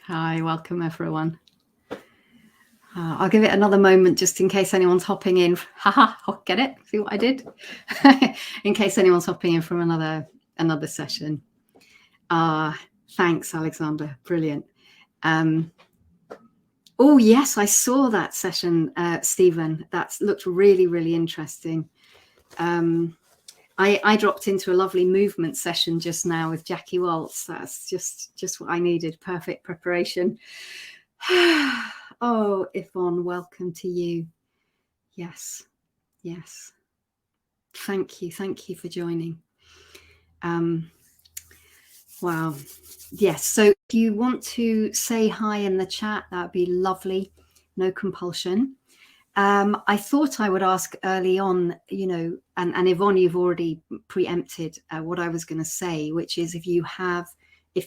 Hi, welcome everyone. I'll give it another moment just in case anyone's hopping in. Haha, get it? See what I did? In case anyone's hopping in from another session. Thanks, Alexander. Brilliant. Oh, yes, I saw that session, Stephen. That looked really, really interesting. I dropped into a lovely movement session just now with Jackie Waltz. That's just what I needed. Perfect preparation. Oh, Yvonne, welcome to you. Yes. Thank you for joining. Wow. Yes, so if you want to say hi in the chat, that would be lovely. No compulsion. I thought I would ask early on, and Yvonne, you've already preempted what I was going to say, which is if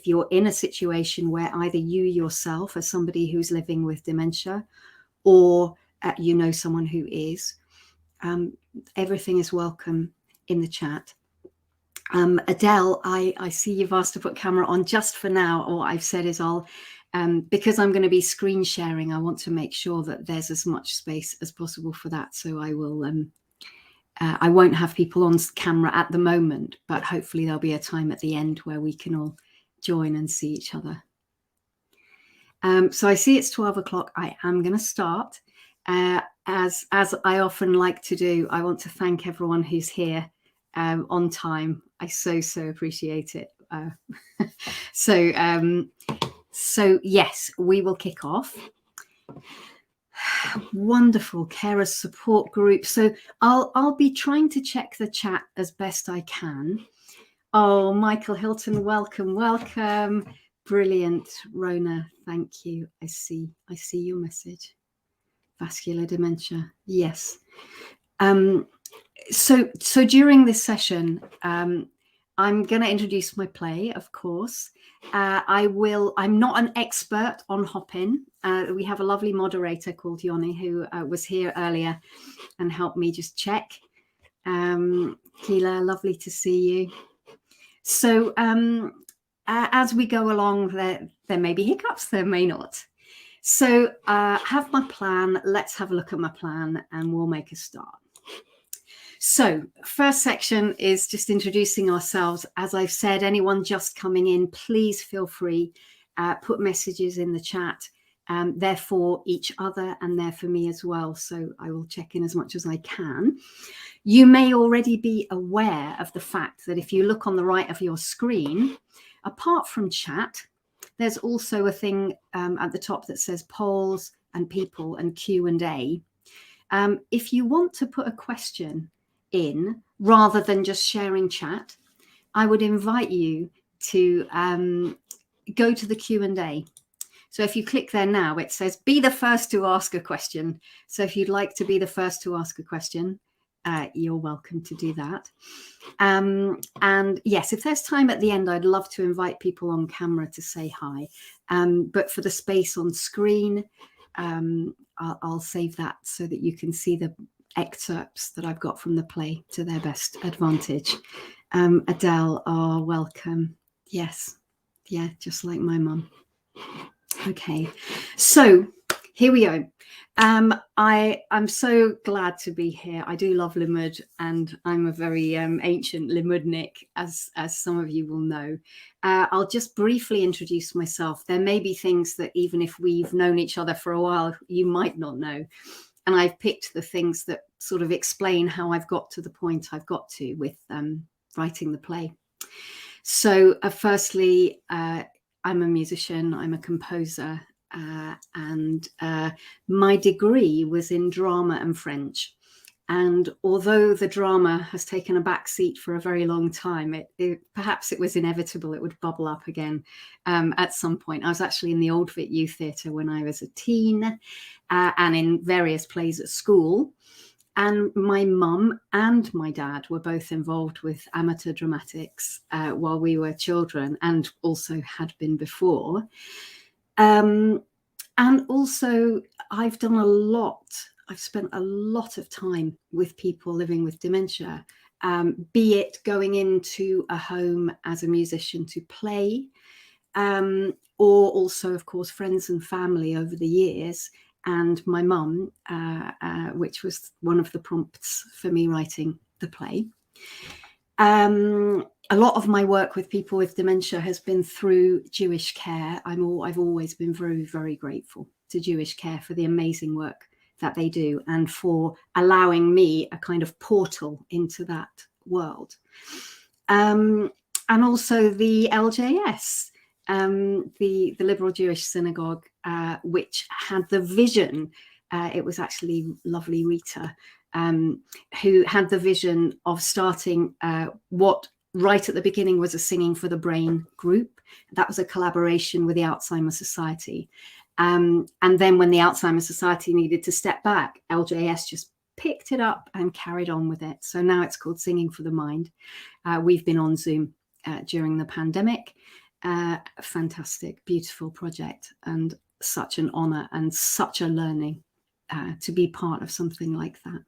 you're in a situation where either you yourself as somebody who's living with dementia or someone who is, everything is welcome in the chat. Adele, I see you've asked to put camera on just for now. What I've said is because I'm going to be screen sharing, I want to make sure that there's as much space as possible for that. So I will, I won't have people on camera at the moment, but hopefully there'll be a time at the end where we can all join and see each other. So I see it's 12 o'clock. I am going to start. As I often like to do, I want to thank everyone who's here on time. I so appreciate it. So yes, we will kick off. Wonderful carer support group. So I'll be trying to check the chat as best I can. Oh, Michael Hilton, welcome. Brilliant, Rona, thank you. I see your message. Vascular dementia, yes. So during this session, I'm going to introduce my play, of course. I'm not an expert on Hopin. We have a lovely moderator called Yoni who was here earlier and helped me just check. Keela, lovely to see you. So as we go along, there may be hiccups, there may not. So have my plan. Let's have a look at my plan and we'll make a start. So first section is just introducing ourselves. As I've said, anyone just coming in, please feel free, put messages in the chat. They're for each other and they're for me as well. So I will check in as much as I can. You may already be aware of the fact that if you look on the right of your screen, apart from chat, there's also a thing at the top that says polls and people and Q&A. If you want to put a question in rather than just sharing chat, I would invite you to go to the Q&A. So if you click there now, it says be the first to ask a question. So if you'd like to be the first to ask a question, you're welcome to do that. And yes, if there's time at the end, I'd love to invite people on camera to say hi. But for the space on screen, I'll save that so that you can see the excerpts that I've got from the play to their best advantage. Adele, welcome. Yes. Yeah, just like my mum. Okay, so here we go. I'm so glad to be here. I do love Limmud, and I'm a very ancient Limmudnik, as some of you will know. I'll just briefly introduce myself. There may be things that even if we've known each other for a while, you might not know. And I've picked the things that sort of explain how I've got to the point I've got to with writing the play. So firstly, I'm a musician, I'm a composer, and my degree was in drama and French. And although the drama has taken a back seat for a very long time, perhaps it was inevitable it would bubble up again at some point. I was actually in the Old Vic Youth Theatre when I was a teen and in various plays at school. And my mum and my dad were both involved with amateur dramatics while we were children, and also had been before. And also I've spent a lot of time with people living with dementia, be it going into a home as a musician to play, or also, of course, friends and family over the years, and my mum, which was one of the prompts for me writing the play. A lot of my work with people with dementia has been through Jewish Care. I've always been very, very grateful to Jewish Care for the amazing work that they do, and for allowing me a kind of portal into that world. And also the LJS, the Liberal Jewish Synagogue, which had the vision, it was actually lovely Rita, who had the vision of starting what right at the beginning was a Singing for the Brain group. That was a collaboration with the Alzheimer's Society. And then when the Alzheimer's Society needed to step back, LJS just picked it up and carried on with it. So now it's called Singing for the Mind. We've been on Zoom during the pandemic. Fantastic, beautiful project, and such an honor and such a learning to be part of something like that.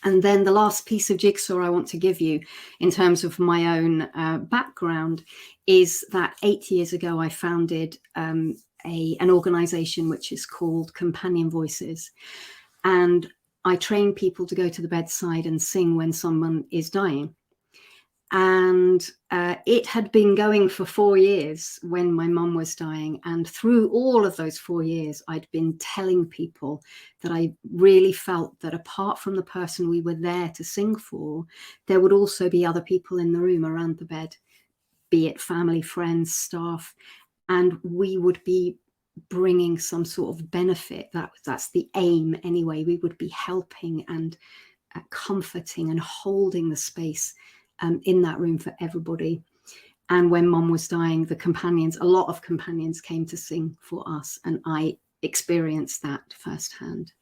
And then the last piece of jigsaw I want to give you in terms of my own background is that 8 years ago I founded an organization which is called Companion Voices. And I train people to go to the bedside and sing when someone is dying. And it had been going for 4 years when my mum was dying. And through all of those 4 years, I'd been telling people that I really felt that apart from the person we were there to sing for, there would also be other people in the room around the bed, be it family, friends, staff, and we would be bringing some sort of benefit. That's the aim anyway. We would be helping and comforting and holding the space in that room for everybody. And when Mum was dying, a lot of companions came to sing for us, and I experienced that firsthand.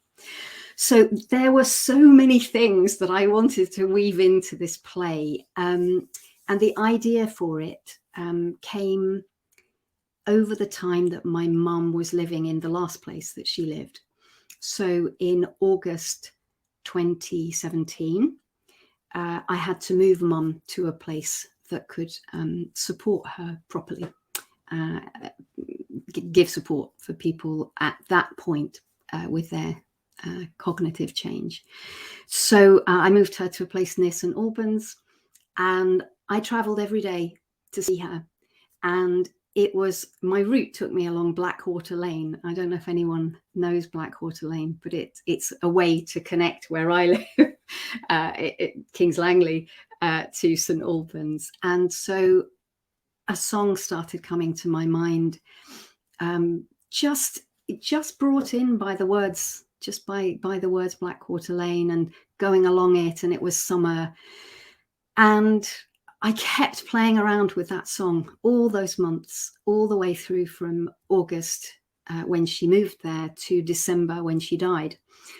So there were so many things that I wanted to weave into this play, and the idea for it came over the time that my mum was living in the last place that she lived. So in August 2017, I had to move Mum to a place that could support her properly, give support for people at that point with their cognitive change. So I moved her to a place near St Albans, and I travelled every day to see her. And my route took me along Blackwater Lane. I don't know if anyone knows Blackwater Lane, but it's a way to connect where I live, Kings Langley, to St Albans. And so a song started coming to my mind, just brought in by the words, just by the words Blackwater Lane, and going along it, and it was summer. And I kept playing around with that song all those months, all the way through from August when she moved there to December when she died.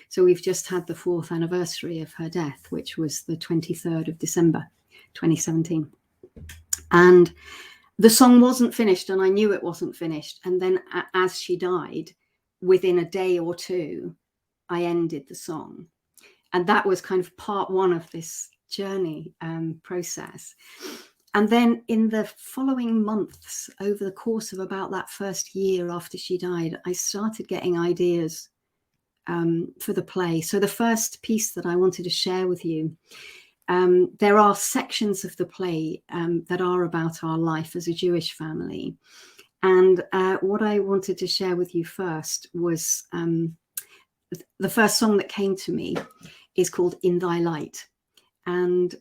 So we've just had the 4th anniversary of her death, which was the 23rd of December, 2017. And the song wasn't finished, and I knew it wasn't finished. And then as she died, within a day or two, I ended the song. And that was kind of part one of this journey process. And then in the following months, over the course of about that first year after she died, I started getting ideas for the play. So the first piece that I wanted to share with you, there are sections of the play that are about our life as a Jewish family. And what I wanted to share with you first was the first song that came to me is called In Thy Light. And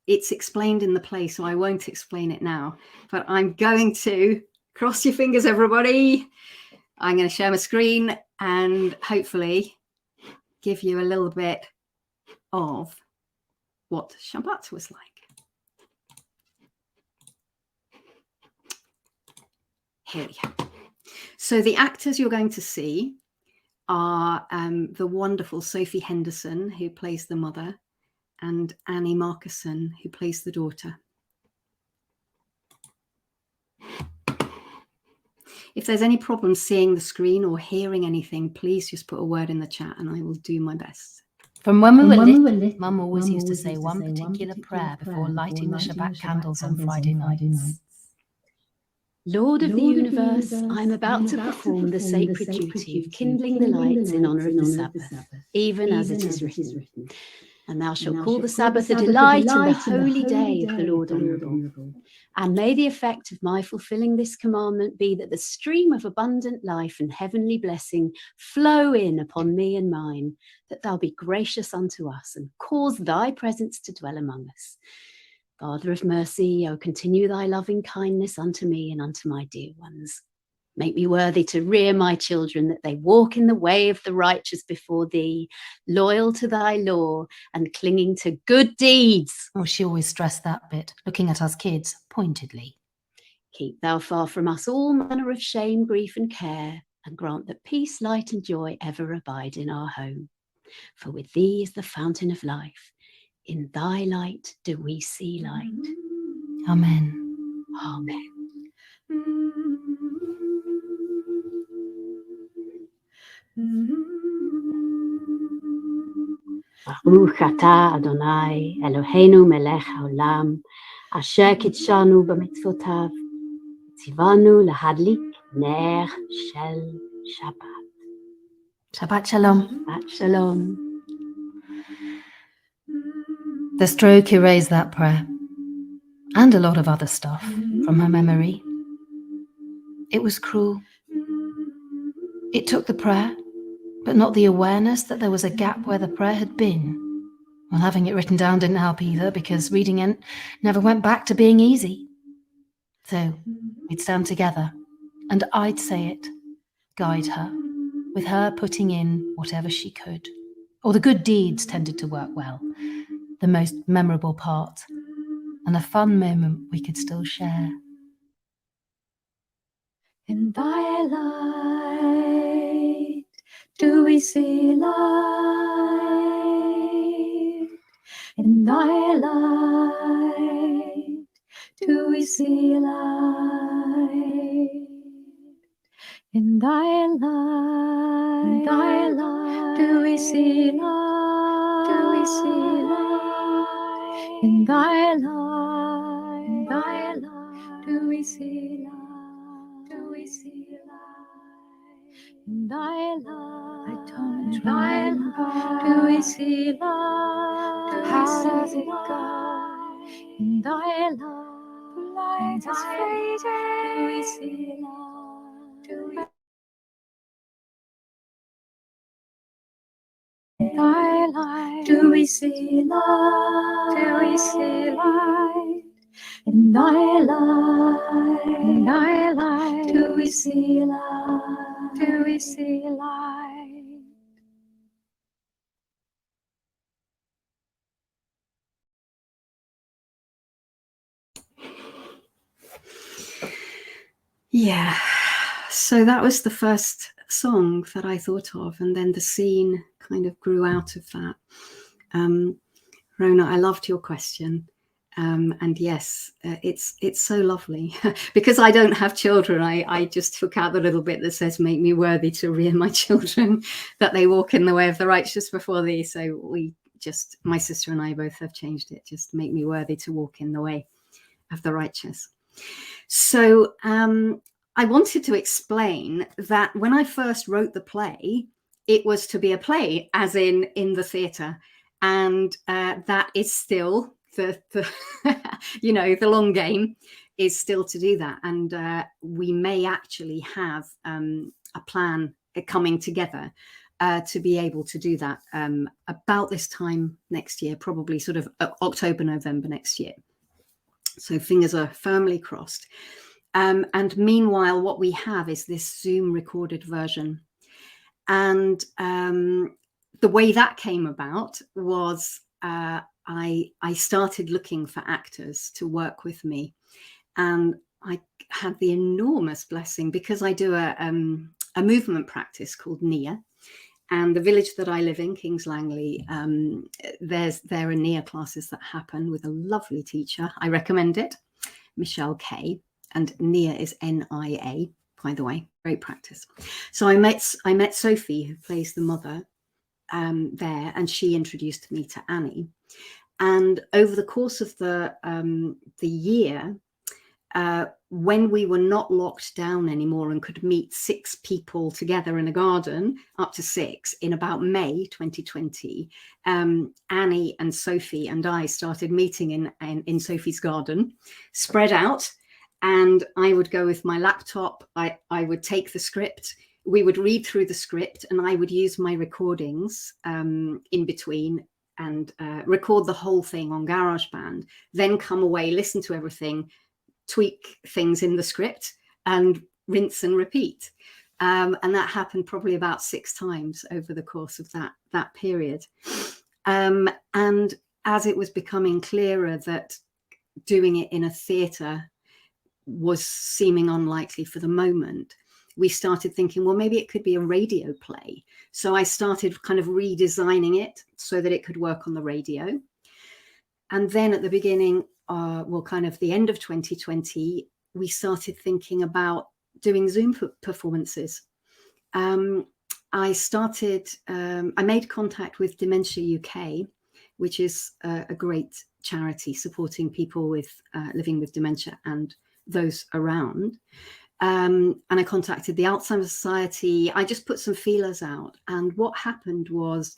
it's explained in the play, so I won't explain it now, but I'm going to cross your fingers, everybody. I'm going to share my screen and hopefully give you a little bit of what Shabbat was like. Here we go. So the actors you're going to see are the wonderful Sophie Henderson, who plays the mother, and Annie Markison, who plays the daughter. If there's any problem seeing the screen or hearing anything, please just put a word in the chat and I will do my best. From when we were little, Mum always used to say one particular prayer before lighting the Shabbat candles on Friday nights. Lord of the universe, I am about to perform the sacred duty of kindling the lights in honour of the Sabbath, even as it is written. And thou shalt call the Sabbath a delight and the holy day of the Lord honourable. And may the effect of my fulfilling this commandment be that the stream of abundant life and heavenly blessing flow in upon me and mine, that thou be gracious unto us and cause thy presence to dwell among us. Father of mercy, O continue thy loving kindness unto me and unto my dear ones. Make me worthy to rear my children, that they walk in the way of the righteous before thee, loyal to thy law and clinging to good deeds. Oh, she always stressed that bit, looking at us kids pointedly. Keep thou far from us all manner of shame, grief and care, and grant that peace, light and joy ever abide in our home. For with thee is the fountain of life. In thy light do we see light. Amen. Amen. Baruch atah Adonai Eloheinu melech haolam, asher kitshanu b'mitzvotav, tzivanu lahadlik ner shel Shabbat. Shabbat shalom. Shabbat shalom. The stroke erased that prayer, and a lot of other stuff from her memory. It was cruel. It took the prayer, but not the awareness that there was a gap where the prayer had been. Well, having it written down didn't help either, because reading it never went back to being easy. So we'd stand together, and I'd say it, guide her, with her putting in whatever she could. Or the good deeds tended to work well, the most memorable part, and a fun moment we could still share. In thy light do we see light. In thy light do we see light. In thy light do we see light. Do we see light. In thy light do we see light. Do we see light? In thy light, in thy light, do we see light? How does it go? In thy light, the light is fading. Do we see light? Do we? In thy light, do we see light? Do we see light? In thy light, do we see light? Do we see light? Yeah, so that was the first song that I thought of, and then the scene kind of grew out of that. Rona, I loved your question. And yes, it's so lovely because I don't have children. I just took out the little bit that says, make me worthy to rear my children, that they walk in the way of the righteous before thee. So we just, my sister and I both have changed it. Just make me worthy to walk in the way of the righteous. So I wanted to explain that when I first wrote the play, it was to be a play, as in the theatre. And that is still the you know, the long game is still to do that. And we may actually have a plan coming together to be able to do that about this time next year, probably sort of October, November next year. So fingers are firmly crossed. And meanwhile, what we have is this Zoom recorded version. And the way that came about was I started looking for actors to work with me. And I had the enormous blessing, because I do a movement practice called Nia. And the village that I live in, Kings Langley, there are Nia classes that happen with a lovely teacher. I recommend it, Michelle Kay. And Nia is N-I-A, by the way, great practice. So I met Sophie, who plays the mother there, and she introduced me to Annie. And over the course of the year, when we were not locked down anymore and could meet 6 people together in a garden, up to 6, in about May 2020, Annie and Sophie and I started meeting in Sophie's garden, spread out, and I would go with my laptop. I would take the script. We would read through the script, and I would use my recordings in between and record the whole thing on GarageBand, then come away, listen to everything, tweak things in the script, and rinse and repeat. And that happened probably about 6 times over the course of that period. And as it was becoming clearer that doing it in a theatre was seeming unlikely for the moment, we started thinking, well, maybe it could be a radio play. So I started kind of redesigning it so that it could work on the radio. And then at the beginning, kind of the end of 2020, we started thinking about doing Zoom performances. I made contact with Dementia UK, which is a great charity supporting people with living with dementia and those around. And I contacted the Alzheimer's Society. I just put some feelers out. And what happened was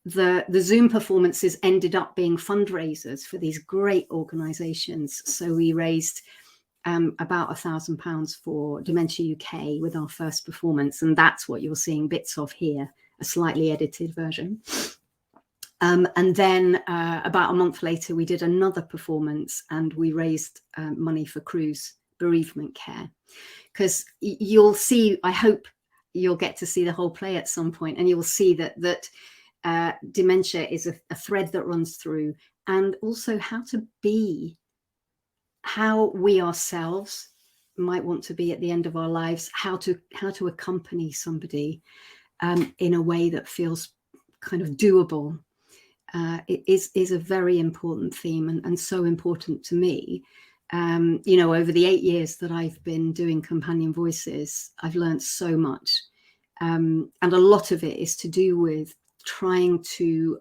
the Zoom performances ended up being fundraisers for these great organizations. So we raised about £1,000 for Dementia UK with our first performance. And that's what you're seeing bits of here, a slightly edited version. And then about a month later, we did another performance and we raised money for Cruise bereavement care. Because you'll see, I hope you'll get to see the whole play at some point, and you'll see that dementia is a thread that runs through, and also how we ourselves might want to be at the end of our lives, how to accompany somebody in a way that feels kind of doable. It is a very important theme, and so important to me. Over the 8 years that I've been doing Companion Voices, I've learned so much. And a lot of it is to do with trying to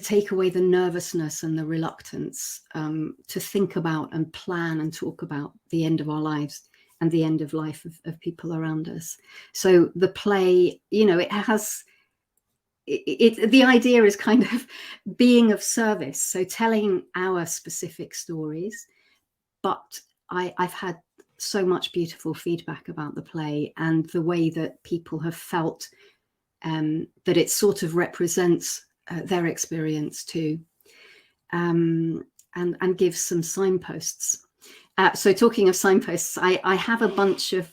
take away the nervousness and the reluctance to think about and plan and talk about the end of our lives and the end of life of people around us. So the play, the idea is kind of being of service, so telling our specific stories. But I've had so much beautiful feedback about the play and the way that people have felt that it sort of represents their experience too, and gives some signposts. So talking of signposts, I have a bunch of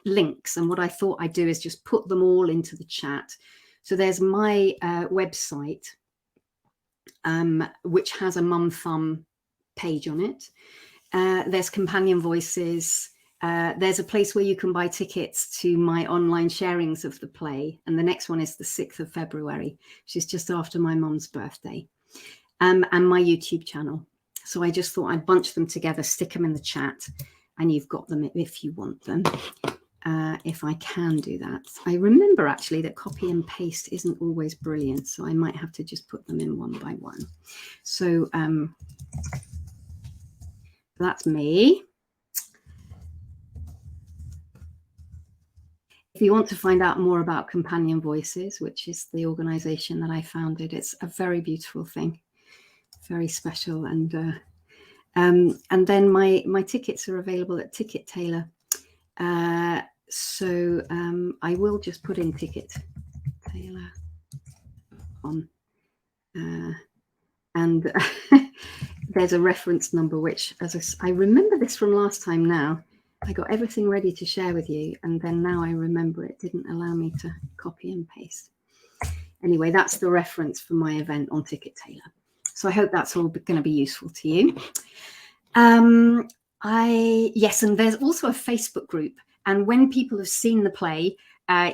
links, and what I thought I'd do is just put them all into the chat. So there's my website, which has a Mum Thumb page on it. There's Companion Voices. There's a place where you can buy tickets to my online sharings of the play. And the next one is the 6th of February, which is just after my mum's birthday, and my YouTube channel. So I just thought I'd bunch them together, stick them in the chat, and you've got them if you want them. If I can do that. I remember actually that copy and paste isn't always brilliant, so I might have to just put them in one by one. So that's me. If you want to find out more about Companion Voices, which is the organization that I founded, it's a very beautiful thing, very special. And then my tickets are available at Ticket Tailor. So I will just put in Ticket Tailor on, and there's a reference number, which, as I remember this from last time now, I got everything ready to share with you, and then now I remember it didn't allow me to copy and paste. Anyway, that's the reference for my event on Ticket Tailor. So I hope that's all going to be useful to you. Yes, and there's also a Facebook group. And when people have seen the play,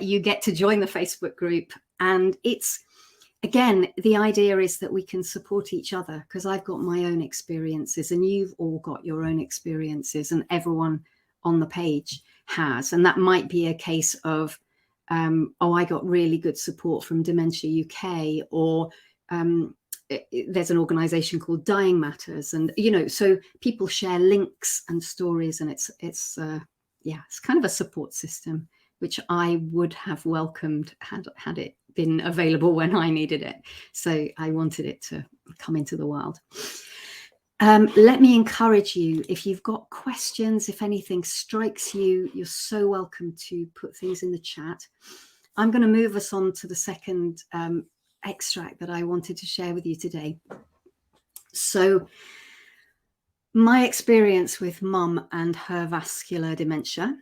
you get to join the Facebook group. And it's, again, the idea is that we can support each other, because I've got my own experiences and you've all got your own experiences, and everyone on the page has. And that might be a case of, I got really good support from Dementia UK, or there's an organization called Dying Matters, and so people share links and stories, and it's kind of a support system which I would have welcomed had it been available when I needed it. So I wanted it to come into the world. Let me encourage you, if you've got questions, if anything strikes you, you're so welcome to put things in the chat. I'm going to move us on to the second extract that I wanted to share with you today. So my experience with Mum and her vascular dementia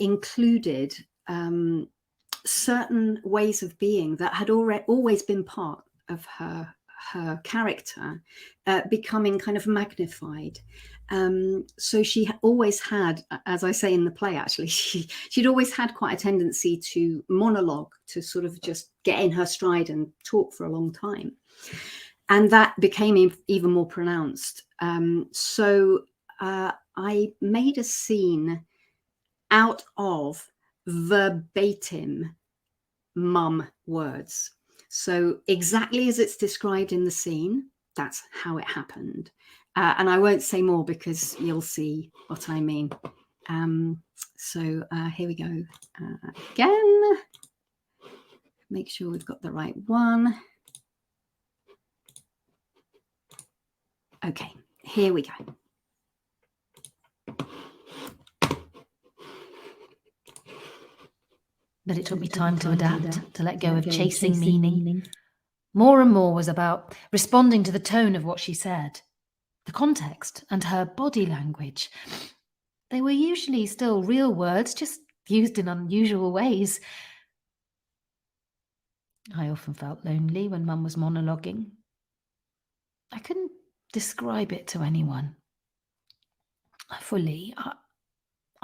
included certain ways of being that had always been part of her character, becoming kind of magnified. So she always had, as I say in the play, actually, she'd always had quite a tendency to monologue, to sort of just get in her stride and talk for a long time. And that became even more pronounced. So I made a scene out of verbatim Mum words. So exactly as it's described in the scene, that's how it happened. And I won't say more because you'll see what I mean. So here we go again. Make sure we've got the right one. Okay, here we go. But it took me time to adapt, to let go of chasing meaning. More and more was about responding to the tone of what she said, the context and her body language. They were usually still real words, just used in unusual ways. I often felt lonely when Mum was monologuing. I couldn't describe it to anyone fully.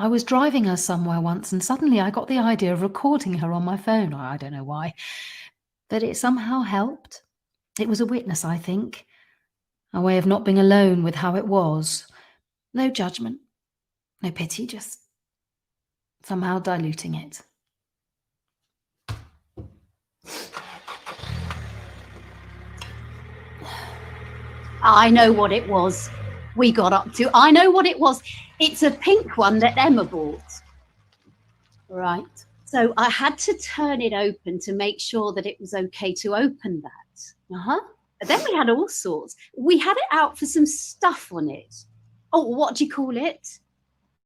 I was driving her somewhere once, and suddenly I got the idea of recording her on my phone. I don't know why, but it somehow helped. It was a witness, I think, a way of not being alone with how it was. No judgment, no pity, just somehow diluting it. I know what it was we got up to. I know what it was. It's a pink one that Emma bought. Right. So I had to turn it open to make sure that it was okay to open that. Uh-huh. But then we had all sorts. We had it out for some stuff on it. Oh, what do you call it?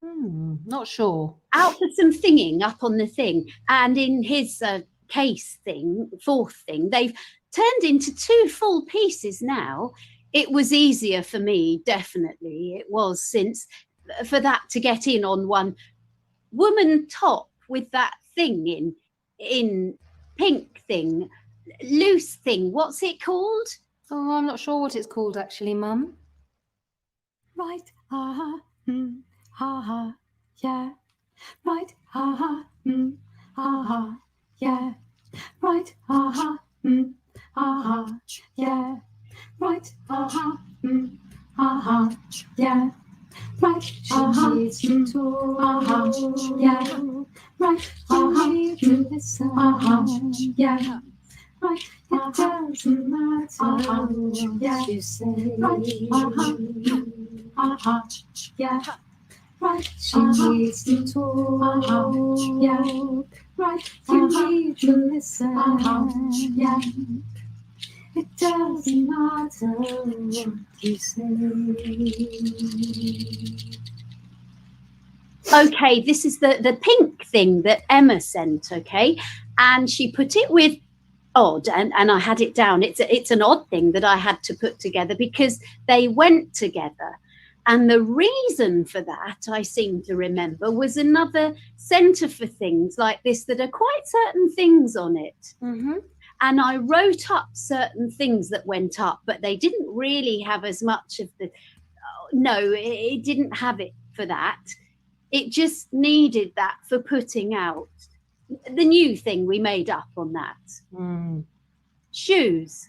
Not sure. Out for some thinging up on the thing. And in his case thing, fourth thing, they've turned into 2 full pieces now. It was easier for me, definitely. It was, since for that to get in on one woman top with that thing in pink thing, loose thing. What's it called? Oh, I'm not sure what it's called actually, Mum. Right, ha ha, yeah. Right, ha ha, yeah. Right, ha ha, yeah. Right, ha ha, yeah. Right, she needs to talk, yeah. Right, she needs to listen, yeah. Right, it doesn't matter what you say. Right, yeah. Right, she needs to talk, yeah. Right, you need to listen, yeah. It doesn't matter what you say. Okay, this is the pink thing that Emma sent, okay? And she put it with odd, and I had it down. It's an odd thing that I had to put together because they went together. And the reason for that, I seem to remember, was another centre for things like this that are quite certain things on it. Mm-hmm. And I wrote up certain things that went up, but they didn't really have as much of the, no, it didn't have it for that. It just needed that for putting out the new thing we made up on that. Shoes.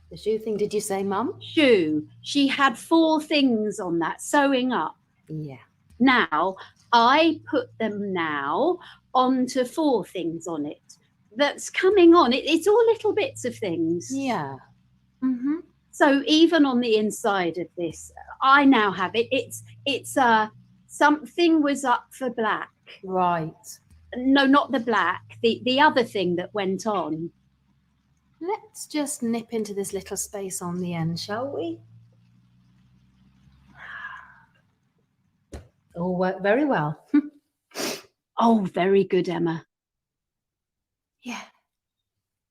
The shoe thing, did you say, Mum? Shoe. She had 4 things on that, sewing up. Yeah. Now, I put them now onto 4 things on it. That's coming on. It's all little bits of things. Yeah. Mm-hmm. So even on the inside of this, I now have it. It's something was up for black. Right. No, not the black. The other thing that went on. Let's just nip into this little space on the end, shall we? All worked very well. Oh, very good, Emma. Yeah.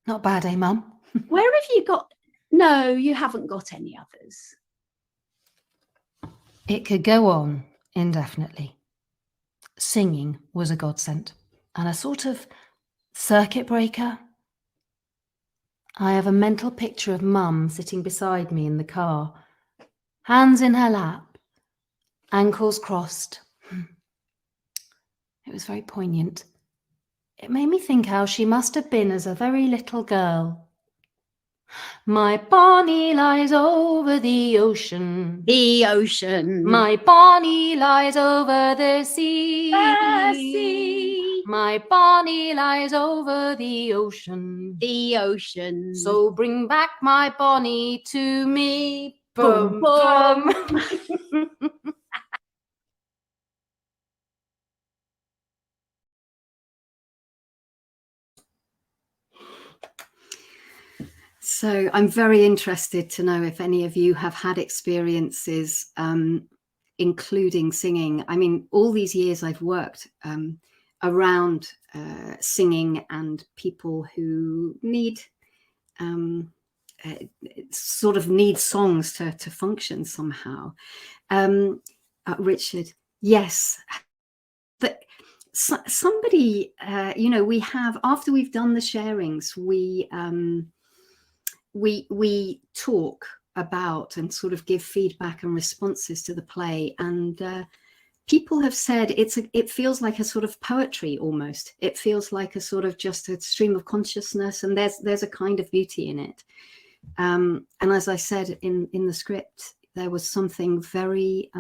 Not bad, eh, Mum? Where have you got? No, you haven't got any others. It could go on indefinitely. Singing was a godsend and a sort of circuit breaker. I have a mental picture of Mum sitting beside me in the car, hands in her lap, ankles crossed. It was very poignant. It made me think how she must have been as a very little girl. My Bonnie lies over the ocean. The ocean. My Bonnie lies over the sea. The sea. My Bonnie lies over the ocean. The ocean. So bring back my Bonnie to me. Boom, Boom, boom. boom. So I'm very interested to know if any of you have had experiences including singing. I mean, all these years I've worked around singing and people who need sort of need songs to function somehow. Richard, yes, but somebody, you know, we have, after we've done the sharings, we talk about and sort of give feedback and responses to the play, and people have said it feels like a sort of poetry almost. It feels like a sort of just a stream of consciousness, and there's a kind of beauty in it. And as I said in the script, there was something very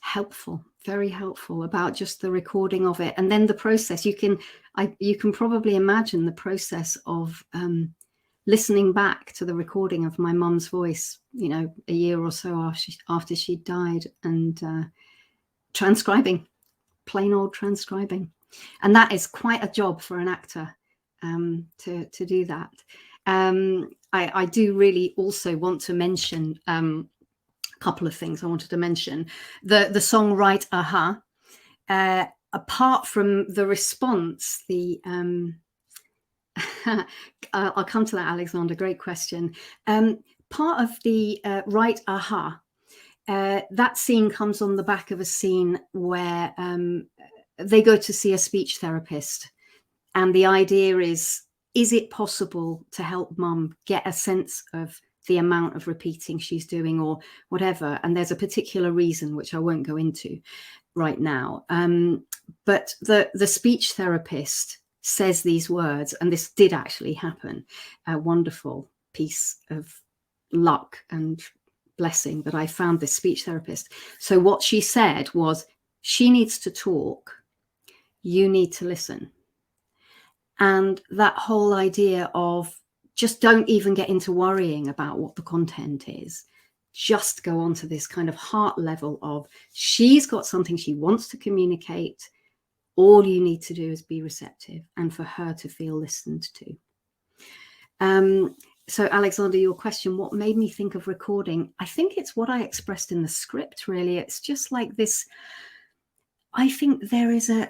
helpful, very helpful about just the recording of it, and then the process. You can probably imagine the process of listening back to the recording of my mum's voice, you know, a year or so after she died, and transcribing, plain old transcribing. And that is quite a job for an actor to do that. I do really also want to mention a couple of things I wanted to mention. The song Right Aha, apart from the response, I'll come to that, Alexander, great question. Part of the Right Aha, that scene comes on the back of a scene where they go to see a speech therapist, and the idea is it possible to help Mum get a sense of the amount of repeating she's doing or whatever, and there's a particular reason which I won't go into right now, but the speech therapist says these words, and this did actually happen. A wonderful piece of luck and blessing that I found this speech therapist. So what she said was, she needs to talk, you need to listen. And that whole idea of just don't even get into worrying about what the content is. Just go on to this kind of heart level of, she's got something she wants to communicate. All you need to do is be receptive and for her to feel listened to. So Alexander, your question, what made me think of recording? I think it's what I expressed in the script, really. It's just like this. I think there is an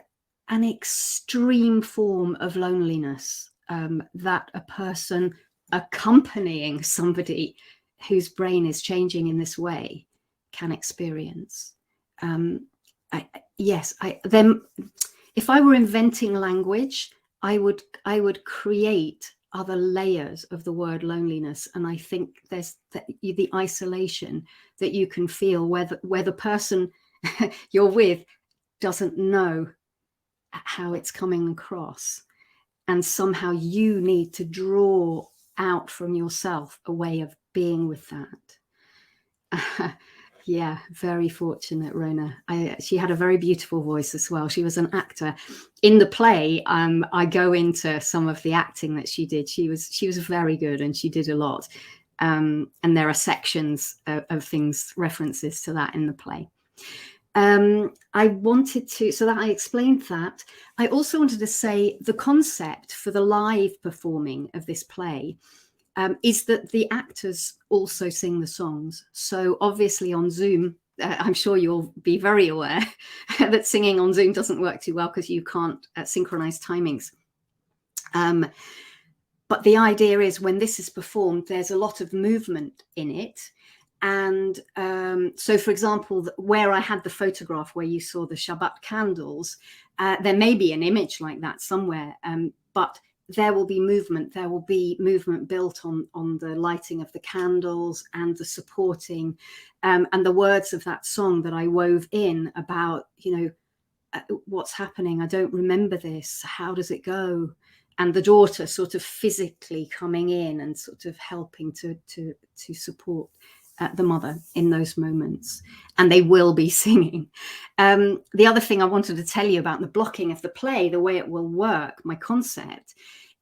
extreme form of loneliness that a person accompanying somebody whose brain is changing in this way can experience. If I were inventing language, I would create other layers of the word loneliness, and I think there's the isolation that you can feel where the person you're with doesn't know how it's coming across, and somehow you need to draw out from yourself a way of being with that. Yeah, very fortunate, Rona. She had a very beautiful voice as well. She was an actor. In the play, I go into some of the acting that she did. She was very good, and she did a lot. And there are sections of things, references to that in the play. I wanted to, so that I explained that. I also wanted to say the concept for the live performing of this play is that the actors also sing the songs. So obviously on Zoom, I'm sure you'll be very aware that singing on Zoom doesn't work too well because you can't synchronize timings. But the idea is when this is performed, there's a lot of movement in it. And so, for example, where I had the photograph where you saw the Shabbat candles, there may be an image like that somewhere, but there will be movement. There will be movement built on the lighting of the candles and the supporting, and the words of that song that I wove in about, what's happening. I don't remember this. How does it go? And the daughter sort of physically coming in and sort of helping to support the mother in those moments. And they will be singing. The other thing I wanted to tell you about the blocking of the play, the way it will work, my concept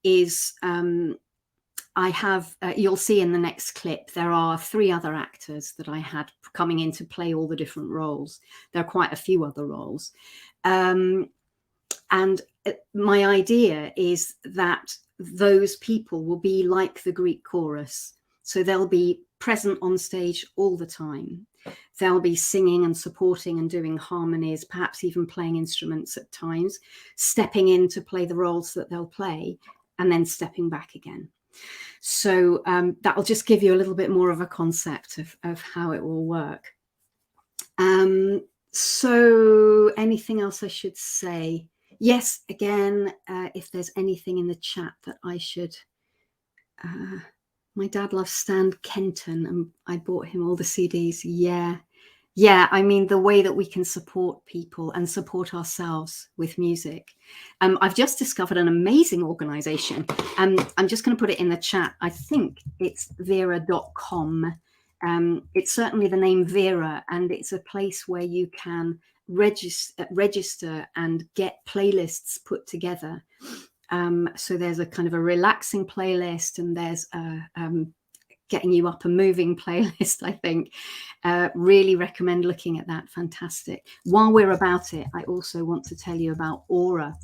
is I have, you'll see in the next clip, there are 3 other actors that I had coming in to play all the different roles. There are quite a few other roles. And my idea is that those people will be like the Greek chorus. So they'll be present on stage all the time. They'll be singing and supporting and doing harmonies, perhaps even playing instruments at times, stepping in to play the roles that they'll play, and then stepping back again. So that will just give you a little bit more of a concept of how it will work. So anything else I should say? Yes, again, if there's anything in the chat that I should... my dad loves Stan Kenton, and I bought him all the CDs. Yeah, I mean, the way that we can support people and support ourselves with music. I've just discovered an amazing organization. I'm just going to put it in the chat. I think it's vera.com. It's certainly the name Vera, and it's a place where you can register and get playlists put together. So there's a kind of a relaxing playlist, and there's getting you up and moving playlist, I think. Really recommend looking at that. Fantastic. While we're about it, I also want to tell you about Aura,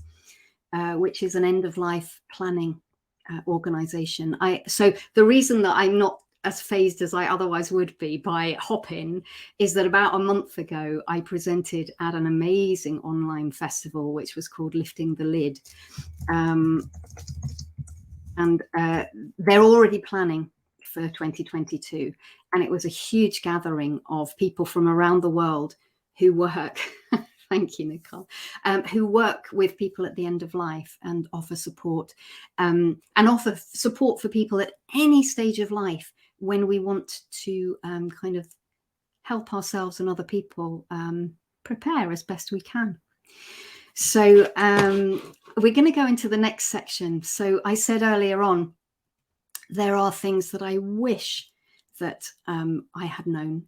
which is an end-of-life planning organization. So the reason that I'm not as phased as I otherwise would be by Hopin is that about a month ago, I presented at an amazing online festival, which was called Lifting the Lid. And they're already planning for 2022. And it was a huge gathering of people from around the world who work, thank you, Nicole, who work with people at the end of life and offer support, and offer support for people at any stage of life when we want to kind of help ourselves and other people prepare as best we can. So we're going to go into the next section. So I said earlier on, there are things that I wish that I had known,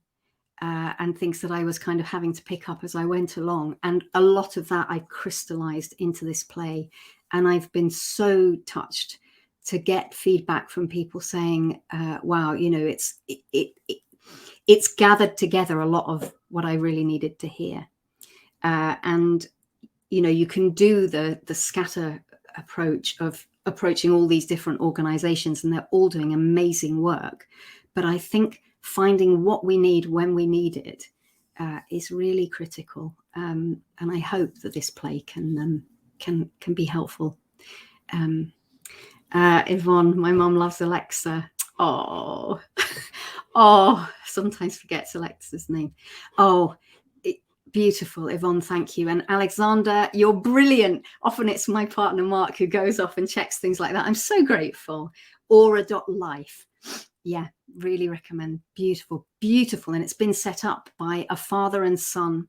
and things that I was kind of having to pick up as I went along. And a lot of that I crystallized into this play. And I've been so touched to get feedback from people saying, wow, it's gathered together a lot of what I really needed to hear. And, you can do the scatter approach of approaching all these different organizations, and they're all doing amazing work. But I think finding what we need when we need it is really critical. And I hope that this play can be helpful. Yvonne, my mum loves Alexa. Oh, sometimes forgets Alexa's name. Beautiful, Yvonne, thank you. And Alexander, you're brilliant. Often it's my partner, Mark, who goes off and checks things like that. I'm so grateful. Aura.life. Yeah, really recommend. Beautiful, beautiful. And it's been set up by a father and son.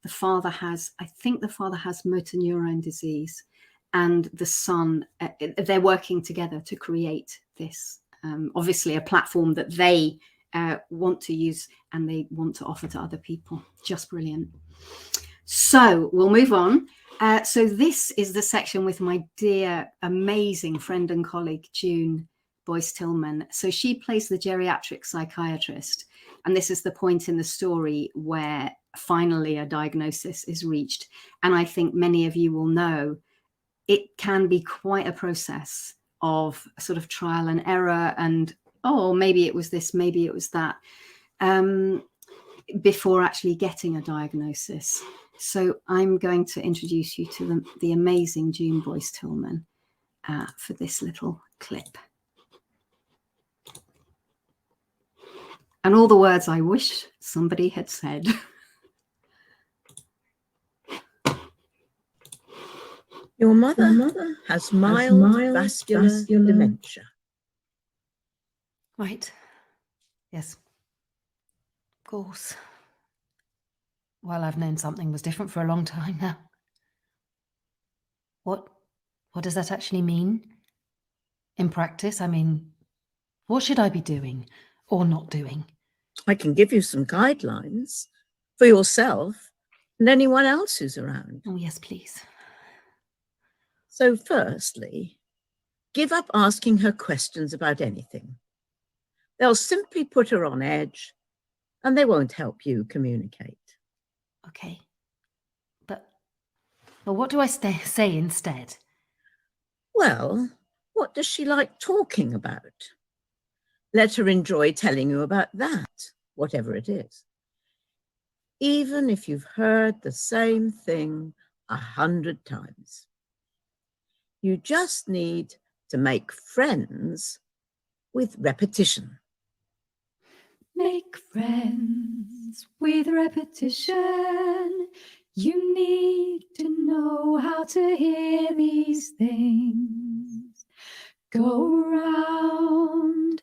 I think the father has motor neurone disease, and the son, they're working together to create this, obviously a platform that they want to use and they want to offer to other people. Just brilliant. So we'll move on. So this is the section with my dear, amazing friend and colleague, June Boyce-Tillman. So she plays the geriatric psychiatrist. And this is the point in the story where finally a diagnosis is reached. And I think many of you will know it can be quite a process of sort of trial and error and, oh, maybe it was this, maybe it was that, before actually getting a diagnosis. So I'm going to introduce you to the amazing June Boyce-Tillman for this little clip. And all the words I wish somebody had said. Your mother has mild vascular dementia. Right. Yes. Of course. Well, I've known something was different for a long time now. What does that actually mean? In practice, I mean, what should I be doing or not doing? I can give you some guidelines for yourself and anyone else who's around. Oh, yes, please. So firstly, give up asking her questions about anything. They'll simply put her on edge and they won't help you communicate. Okay. But what do I say instead? Well, what does she like talking about? Let her enjoy telling you about that, whatever it is. Even if you've heard the same thing 100 times. You just need to make friends with repetition. Make friends with repetition. You need to know how to hear these things. Go around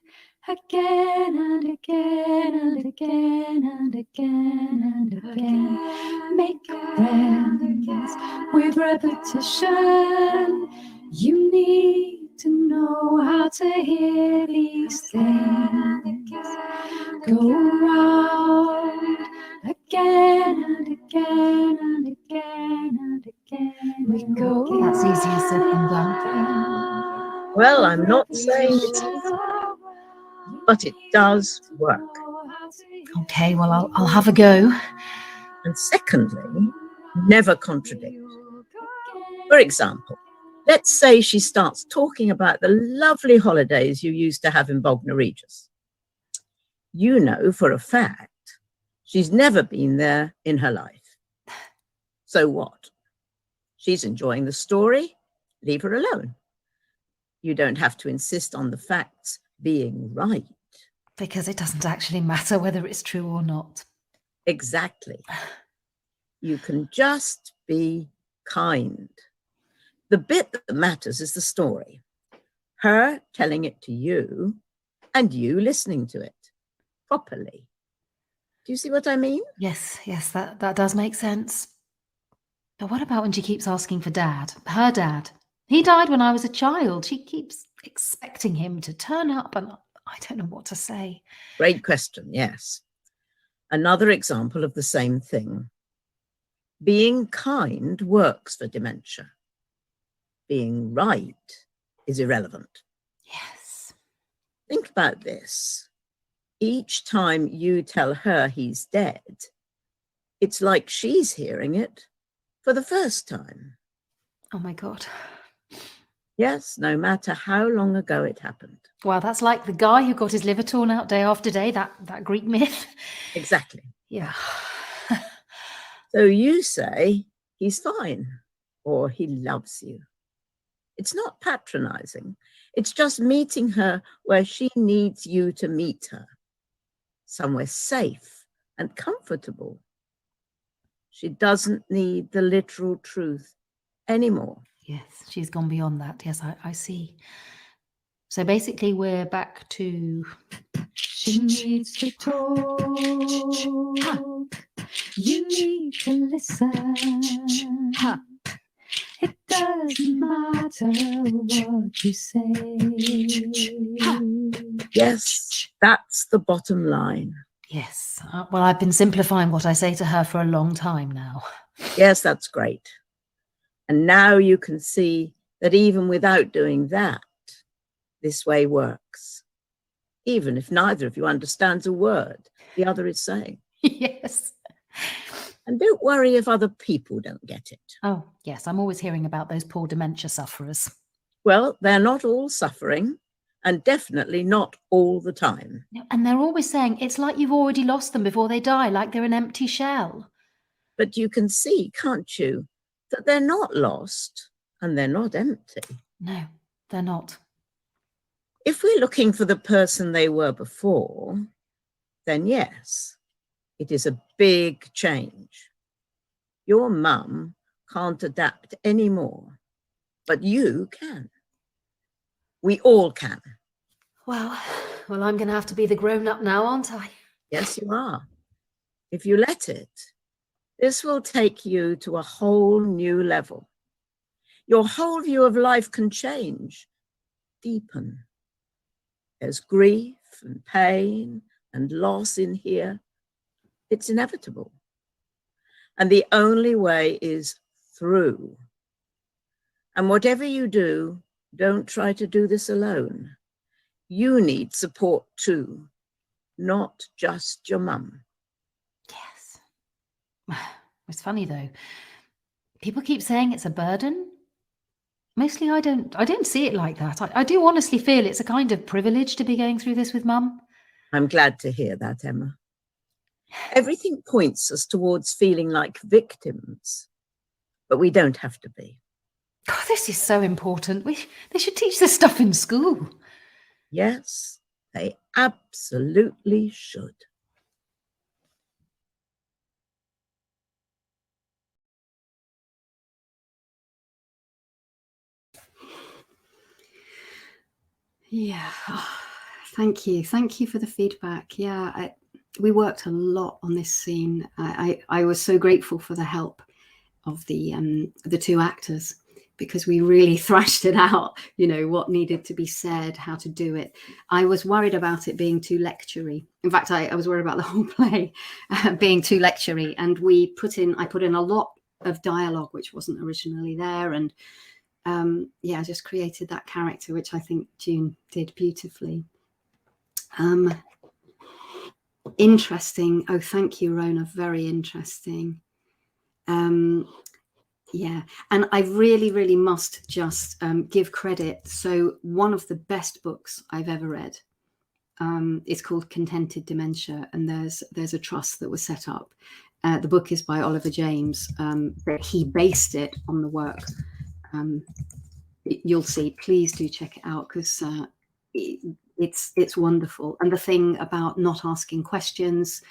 again and again and again and again and again. Make friends with repetition. You need to know how to hear these things. Go around again and again and again and again. We go. That's easier said than done. Well, I'm not saying it's easy, but it does work. Okay, well, I'll have a go. And secondly, never contradict. For example, let's say she starts talking about the lovely holidays you used to have in Bognor Regis. You know for a fact she's never been there in her life. So what? She's enjoying the story. Leave her alone. You don't have to insist on the facts being right. Because it doesn't actually matter whether it's true or not. Exactly. You can just be kind. The bit that matters is the story. Her telling it to you and you listening to it properly. Do you see what I mean? Yes, that does make sense. But what about when she keeps asking for Dad? Her dad. He died when I was a child. She keeps expecting him to turn up and I don't know what to say. Great question, yes. Another example of the same thing. Being kind works for dementia. Being right is irrelevant. Yes. Think about this. Each time you tell her he's dead, it's like she's hearing it for the first time. Oh my God. Yes, no matter how long ago it happened. Well, that's like the guy who got his liver torn out day after day, that Greek myth. Exactly. Yeah. So you say he's fine or he loves you. It's not patronizing. It's just meeting her where she needs you to meet her. Somewhere safe and comfortable. She doesn't need the literal truth anymore. Yes, she's gone beyond that. Yes, I see. So basically we're back to... She needs to talk. You need to listen. It doesn't matter what you say. Yes, That's the bottom line. Yes. Well, I've been simplifying what I say to her for a long time now. Yes, that's great. And now you can see that even without doing that, this way works. Even if neither of you understands a word the other is saying. Yes. And don't worry if other people don't get it. Oh, yes. I'm always hearing about those poor dementia sufferers. Well, they're not all suffering, and definitely not all the time. And they're always saying it's like you've already lost them before they die, like they're an empty shell. But you can see, can't you, that they're not lost and they're not empty. No, they're not. If we're looking for the person they were before, then yes, it is a big change. Your mum can't adapt anymore, but you can. We all can. Well, I'm going to have to be the grown-up now, aren't I? Yes, you are. If you let it, this will take you to a whole new level. Your whole view of life can change, deepen. There's grief and pain and loss in here. It's inevitable. And the only way is through. And whatever you do, don't try to do this alone. You need support too, not just your mum. Yes. It's funny though. People keep saying it's a burden. Mostly I don't see it like that. I do honestly feel it's a kind of privilege to be going through this with Mum. I'm glad to hear that, Emma. Everything points us towards feeling like victims, but we don't have to be. God, this is so important. They should teach this stuff in school. Yes, they absolutely should. Yeah, thank you for the feedback. Yeah, we worked a lot on this scene. I was so grateful for the help of the two actors, because we really thrashed it out, you know, what needed to be said, how to do it. I was worried about it being too lectury. In fact, I was worried about the whole play being too lectury, and I put in a lot of dialogue which wasn't originally there, and yeah, just created that character, which I think June did beautifully. Interesting. Oh, thank you, Rona. Very interesting. Yeah, and I really must just give credit. So one of the best books I've ever read is called Contented Dementia, and there's a trust that was set up. The book is by Oliver James, but he based it on the work. You'll see. Please do check it out, because it's wonderful. And the thing about not asking questions,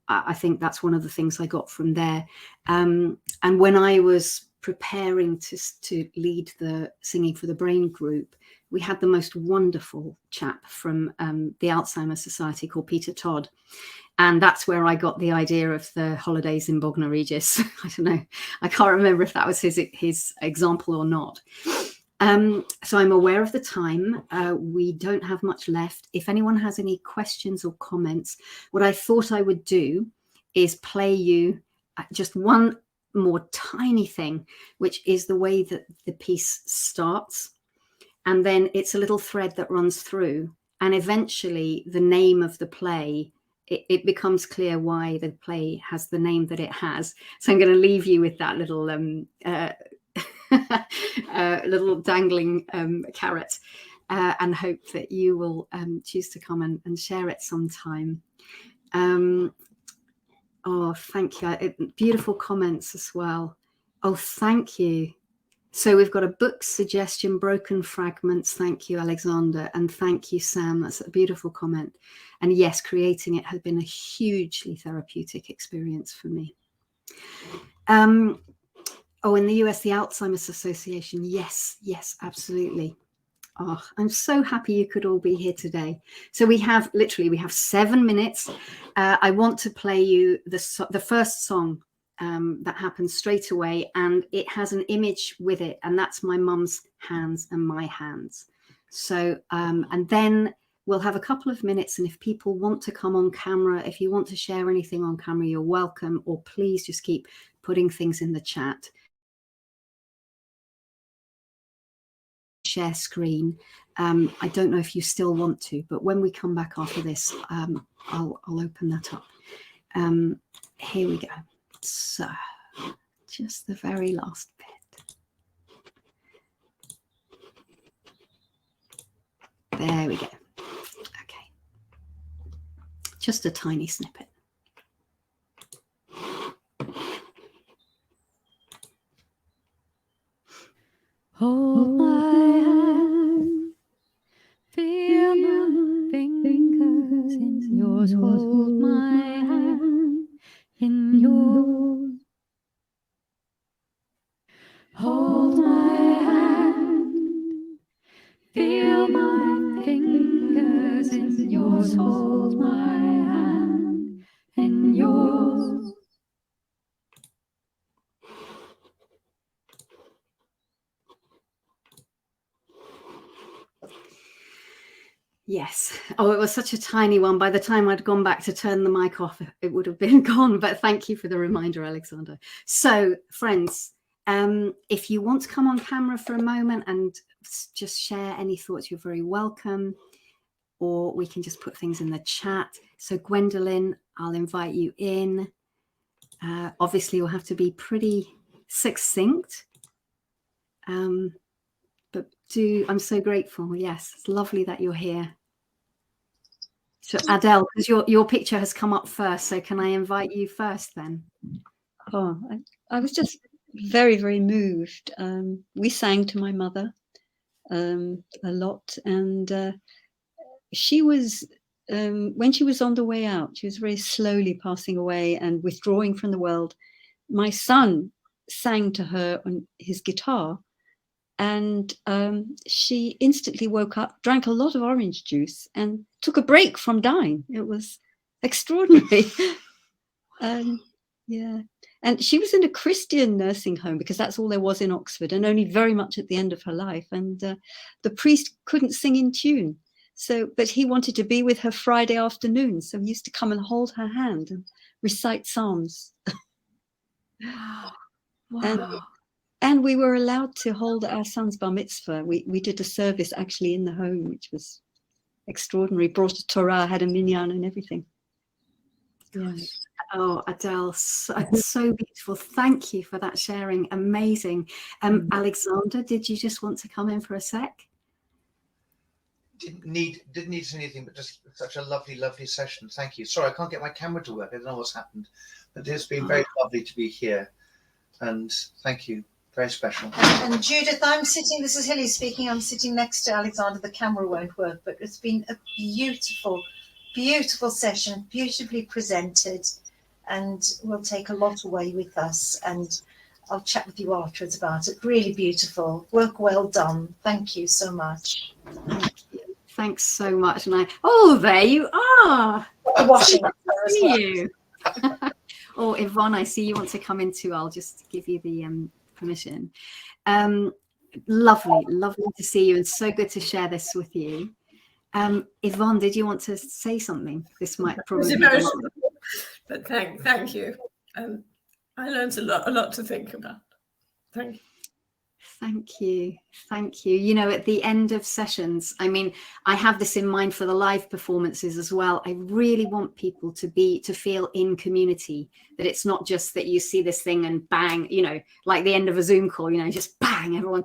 I think that's one of the things I got from there. And when I was preparing to lead the Singing for the Brain group, we had the most wonderful chap from the Alzheimer's Society called Peter Todd. And that's where I got the idea of the holidays in Bognor Regis. I don't know. I can't remember if that was his example or not. So I'm aware of the time. We don't have much left. If anyone has any questions or comments, what I thought I would do is play you just one more tiny thing, which is the way that the piece starts. And then it's a little thread that runs through. And eventually the name of the play, it becomes clear why the play has the name that it has. So I'm going to leave you with that little little dangling carrot, and hope that you will choose to come and share it sometime. Oh, thank you. Beautiful comments as well. Oh, thank you. So we've got a book suggestion, Broken Fragments. Thank you, Alexander. And thank you, Sam. That's a beautiful comment. And yes, creating it has been a hugely therapeutic experience for me. Oh, in the US, the Alzheimer's Association. Yes, absolutely. Oh, I'm so happy you could all be here today. So we have 7 minutes. I want to play you the first song that happens straight away, and it has an image with it, and that's my mum's hands and my hands. So and then we'll have a couple of minutes, and if people want to come on camera, if you want to share anything on camera, you're welcome, or please just keep putting things in the chat. Share screen. I don't know if you still want to, but when we come back after this, I'll open that up. Here we go. So just the very last bit. There we go. Okay. Just a tiny snippet. Hold my hand, feel my fingers in yours. Hold my hand in yours. Hold my hand, feel my fingers in yours. Hold my hand in yours. Yes. Oh, it was such a tiny one. By the time I'd gone back to turn the mic off, it would have been gone. But thank you for the reminder, Alexander. So, friends, if you want to come on camera for a moment and just share any thoughts, you're very welcome. Or we can just put things in the chat. So, Gwendolyn, I'll invite you in. Obviously, you'll have to be pretty succinct. But I'm so grateful. Yes, it's lovely that you're here. So Adele, because your picture has come up first, so can I invite you first then? Oh, I was just very, very moved. We sang to my mother a lot, and she was, when she was on the way out, she was very slowly passing away and withdrawing from the world. My son sang to her on his guitar, and she instantly woke up, drank a lot of orange juice, and took a break from dying. It was extraordinary. Yeah. And she was in a Christian nursing home because that's all there was in Oxford, and only very much at the end of her life. And the priest couldn't sing in tune. But he wanted to be with her Friday afternoon. So he used to come and hold her hand and recite psalms. Wow. And we were allowed to hold our son's bar mitzvah. We did a service actually in the home, which was extraordinary. Brought a Torah, had a minyan and everything. Yeah. Oh, Adele, so beautiful. Thank you for that sharing. Amazing. Alexander, did you just want to come in for a sec? Didn't need to say anything, but just such a lovely session. Thank you. Sorry, I can't get my camera to work. I don't know what's happened, but it's been very lovely to be here. And thank you. Very special. And Judith, I'm sitting, this is Hilly speaking, I'm sitting next to Alexander. The camera won't work, but it's been a beautiful session, beautifully presented, and we'll take a lot away with us, and I'll chat with you afterwards about it. Really beautiful. Work well done. Thank you so much. Thank you. Thanks so much. And there you are. Washing up you. Oh, Yvonne, I see you want to come in too. I'll just give you the permission. Lovely to see you, and so good to share this with you. Yvonne, did you want to say something? This might probably be but thank you. I learned a lot to think about. Thank you. Thank you. You know, at the end of sessions, I mean, I have this in mind for the live performances as well. I really want people to feel in community, that it's not just that you see this thing and bang, you know, like the end of a Zoom call, you know, just bang, everyone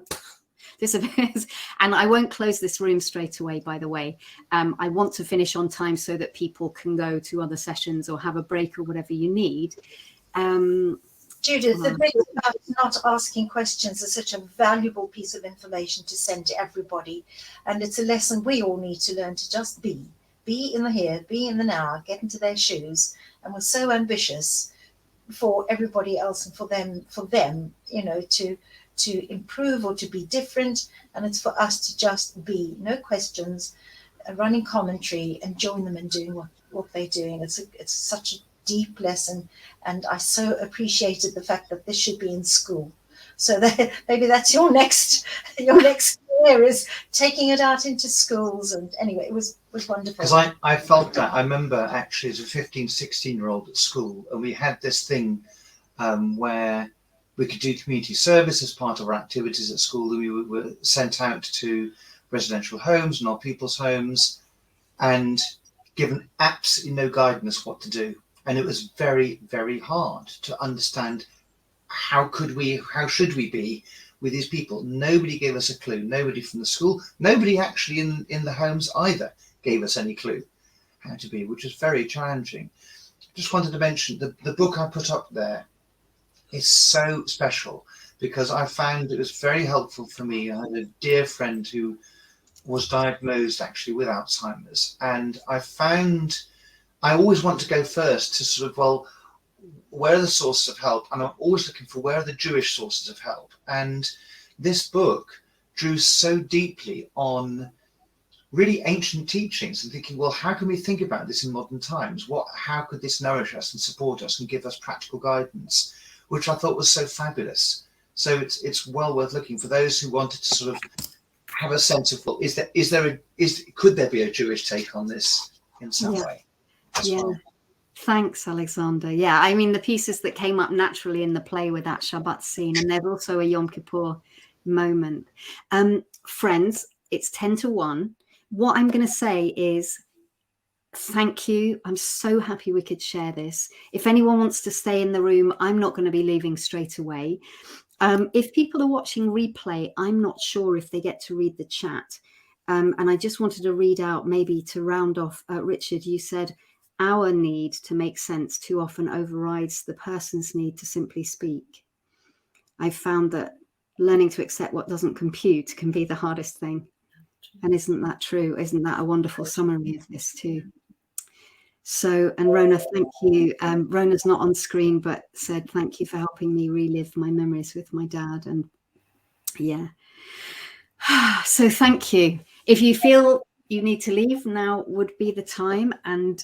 disappears. And I won't close this room straight away, by the way. I want to finish on time so that people can go to other sessions or have a break or whatever you need. Judith, the bit about not asking questions is such a valuable piece of information to send to everybody. And it's a lesson we all need to learn, to just be in the here, be in the now, get into their shoes. And we're so ambitious for everybody else and for them, you know, to improve or to be different. And it's for us to just be, no questions, running commentary and join them in doing what they're doing. It's such a deep lesson, and I so appreciated the fact that this should be in school. So that maybe that's your next here is taking it out into schools. And anyway, it was wonderful. Because I felt that. I remember actually as a 15, 16-year-old at school, and we had this thing where we could do community service as part of our activities at school. And we were sent out to residential homes and old people's homes and given absolutely no guidance what to do. And it was very, very hard to understand how should we be with these people. Nobody gave us a clue. Nobody from the school, nobody actually in the homes either gave us any clue how to be, which was very challenging. Just wanted to mention the book I put up there is so special because I found it was very helpful for me. I had a dear friend who was diagnosed actually with Alzheimer's, and I found I always want to go first to sort of, well, where are the sources of help? And I'm always looking for where are the Jewish sources of help. And this book drew so deeply on really ancient teachings and thinking, well, how can we think about this in modern times? How could this nourish us and support us and give us practical guidance, which I thought was so fabulous. So it's well worth looking for those who wanted to sort of have a sense of, well, could there be a Jewish take on this in some way? Well? Thanks, Alexander. Yeah, I mean, the pieces that came up naturally in the play with that Shabbat scene, and there's also a Yom Kippur moment. Friends, it's 10 to 1. What I'm going to say is thank you. I'm so happy we could share this. If anyone wants to stay in the room, I'm not going to be leaving straight away. If people are watching replay, I'm not sure if they get to read the chat. And I just wanted to read out, maybe to round off, Richard, you said, our need to make sense too often overrides the person's need to simply speak. I found that learning to accept what doesn't compute can be the hardest thing. And isn't that true? Isn't that a wonderful summary of this too? So, and Rona, thank you. Rona's not on screen, but said, thank you for helping me relive my memories with my dad. And yeah. So thank you. If you feel you need to leave, now would be the time, and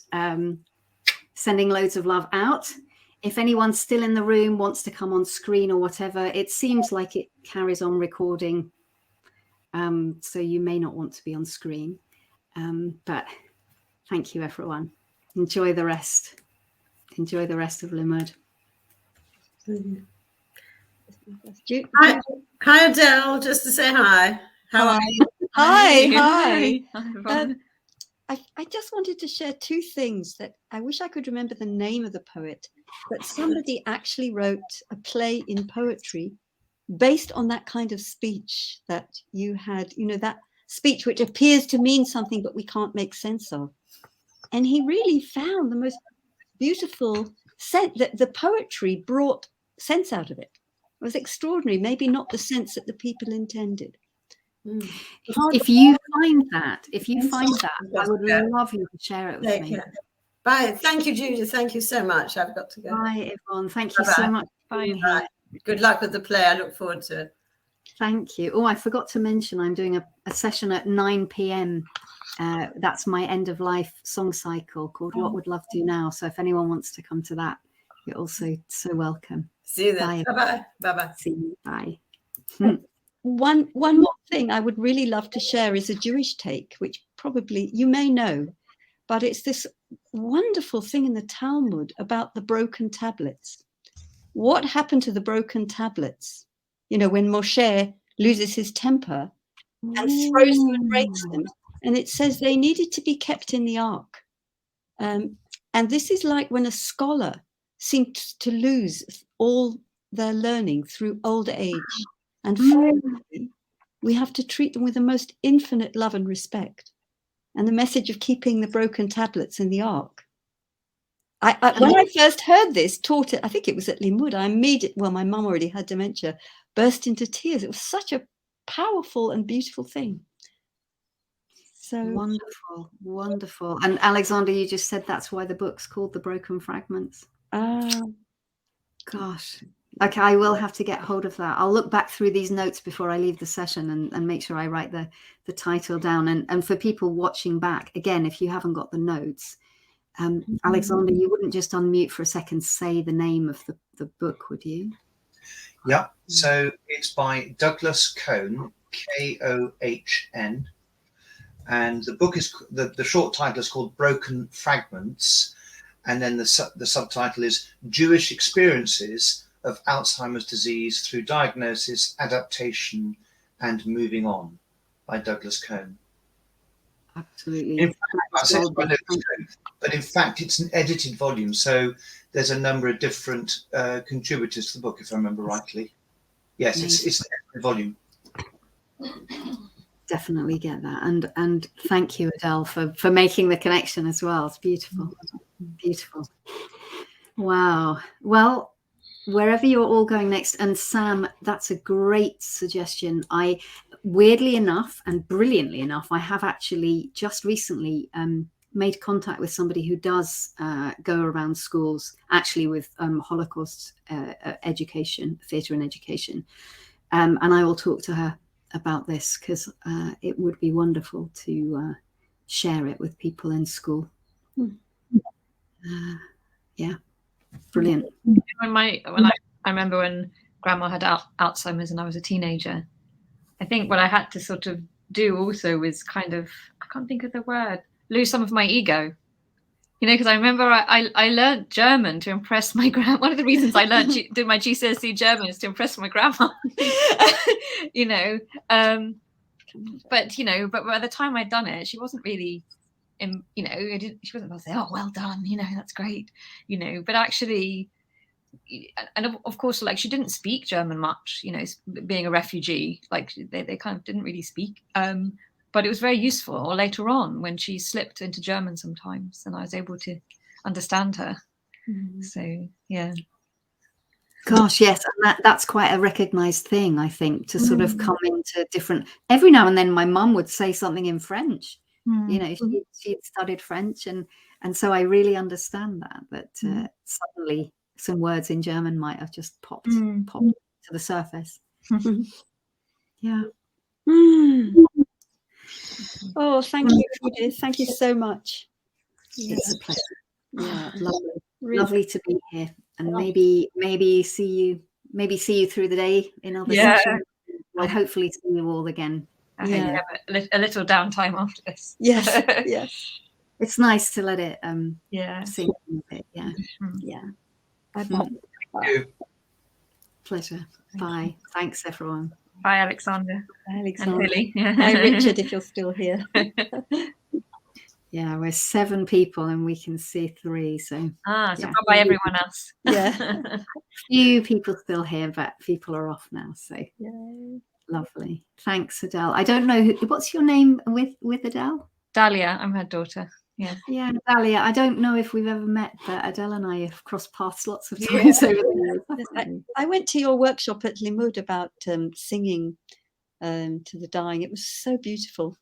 sending loads of love out. If anyone's still in the room, wants to come on screen or whatever, it seems like it carries on recording. So you may not want to be on screen, but thank you, everyone. Enjoy the rest. Enjoy the rest of Limmud. Hi, Adele. Just to say hi. How are you? Hi. I just wanted to share two things that I wish I could remember the name of the poet, but somebody actually wrote a play in poetry based on that kind of speech that you had, that speech which appears to mean something, but we can't make sense of. And he really found the most beautiful sense, that the poetry brought sense out of it. It was extraordinary, maybe not the sense that the people intended. If you find that, I would love you to share it with me. Bye. Thank you, Judith. Thank you so much. I've got to go. Bye, Yvonne. Thank you so much for being here. Good luck with the play. I look forward to it. Thank you. Oh, I forgot to mention I'm doing a session at 9 p.m. That's my end of life song cycle called What Would Love Do Now? So if anyone wants to come to that, you're also so welcome. See you then. Bye-bye. Bye-bye. See you. Bye. One more thing I would really love to share is a Jewish take, which probably you may know, but it's this wonderful thing in the Talmud about the broken tablets. What happened to the broken tablets? When Moshe loses his temper and throws them and breaks them. And it says they needed to be kept in the ark. And this is like when a scholar seems to lose all their learning through old age. And finally, we have to treat them with the most infinite love and respect. And the message of keeping the broken tablets in the ark. When I first heard this, taught it, I think it was at Limmud, my mum already had dementia, burst into tears. It was such a powerful and beautiful thing. So wonderful. And Alexander, you just said that's why the book's called The Broken Fragments. Gosh. Okay, I will have to get hold of that. I'll look back through these notes before I leave the session and make sure I write the title down. And for people watching back, again, if you haven't got the notes, Alexander, you wouldn't just unmute for a second, say the name of the book, would you? Yeah, so it's by Douglas Cohn, Kohn. And the book is, the short title is called Broken Fragments. And then the subtitle is Jewish Experiences of Alzheimer's Disease Through Diagnosis, Adaptation and Moving On by Douglas Kohn. Absolutely. In fact, but in fact, it's an edited volume. So there's a number of different contributors to the book, if I remember rightly. Yes, it's an edited volume. Definitely get that, and thank you, Adele, for making the connection as well. It's beautiful, beautiful. Wow. Well, wherever you're all going next, and Sam, that's a great suggestion. I, weirdly enough and brilliantly enough, I have actually just recently made contact with somebody who does go around schools, actually with Holocaust education, theatre and education, and I will talk to her about this, because it would be wonderful to share it with people in school. Yeah, brilliant. I remember when Grandma had Alzheimer's and I was a teenager, I think what I had to sort of do also was kind of, I can't think of the word, lose some of my ego. You know, because I remember I learned German to impress my grandma. One of the reasons I did my GCSE German is to impress my grandma. You know, but by the time I'd done it, she wasn't really, she wasn't about to say, "Oh, well done," that's great, But actually, and of course, like, she didn't speak German much. Being a refugee, like they kind of didn't really speak. But it was very useful later on when she slipped into German sometimes, and I was able to understand her. So, yeah. Gosh, yes, and that's quite a recognised thing, I think, to sort of come into different. Every now and then, my mum would say something in French. She'd studied French, and so I really understand that. Suddenly, some words in German might have just popped to the surface. Yeah. Oh, thank you, Judith. Thank you so much. It's a pleasure. Yeah, lovely, Really. Lovely to be here, and maybe see you through the day in other sessions. We'll hopefully see you all again. I hope you have a little downtime after this. Yes, yes. It's nice to let it sink in a bit. Yeah, Bye. Pleasure. Bye. Thanks, everyone. Bye, Alexander. Bye, Alexander. And Billy. Bye, Richard, if you're still here. Yeah, we're 7 people and we can see 3. So bye everyone else. Yeah. Few people still here, but people are off now. So lovely. Thanks, Adele. I don't know what's your name with Adele? Dahlia. I'm her daughter. Yeah. Yeah, Dahlia. I don't know if we've ever met, but Adele and I have crossed paths lots of times over the years. I went to your workshop at Limmud about singing to the dying. It was so beautiful.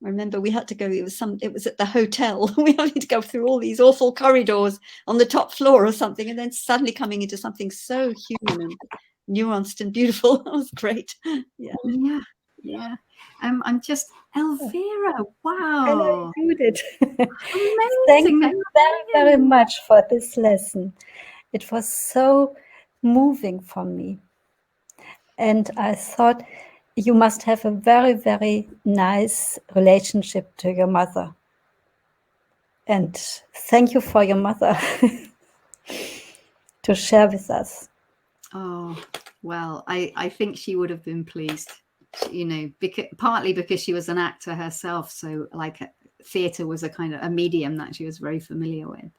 I remember we had to go. It was at the hotel. We had to go through all these awful corridors on the top floor or something, and then suddenly coming into something so human and nuanced and beautiful. That was great. Yeah. I'm just Elvira. Wow. Hello, Judith. Amazing. Thank you very, very much for this lesson. It was so moving for me. And I thought you must have a very, very nice relationship to your mother. And thank you for your mother to share with us. Oh, well, I think she would have been pleased. Partly because she was an actor herself, so like theatre was a kind of a medium that she was very familiar with.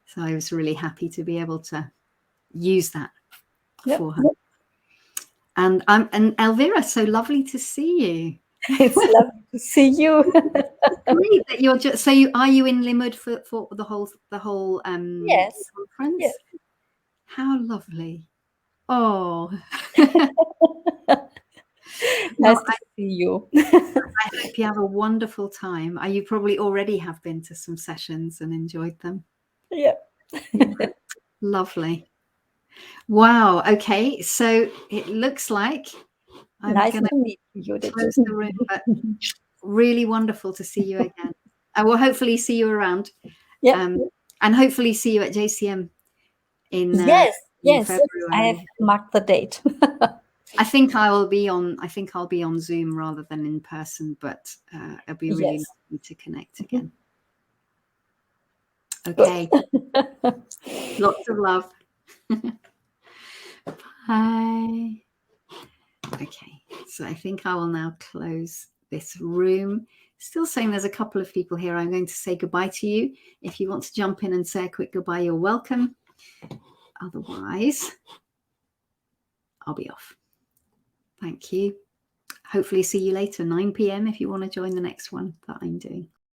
So I was really happy to be able to use that for her. And Elvira, so lovely to see you. It's lovely to see you. Great that you're just. So are you in Limmud for the whole yes. conference? Yes. How lovely. Oh. Nice to see you. I hope you have a wonderful time. You probably already have been to some sessions and enjoyed them. Yeah. Lovely. Wow. Okay. So it looks like I'm nice going to meet you. Close the room, but really wonderful to see you again. I will hopefully see you around. Yeah. And hopefully see you at JCM in yes. February. I have marked the date. I think I'll be on Zoom rather than in person, but it'll be really Yes. lovely to connect again. Okay. Lots of love. Bye. Okay, so I think I will now close this room. Still saying there's a couple of people here. I'm going to say goodbye to you. If you want to jump in and say a quick goodbye, you're welcome. Otherwise, I'll be off. Thank you. Hopefully see you later, 9 p.m. if you want to join the next one that I'm doing.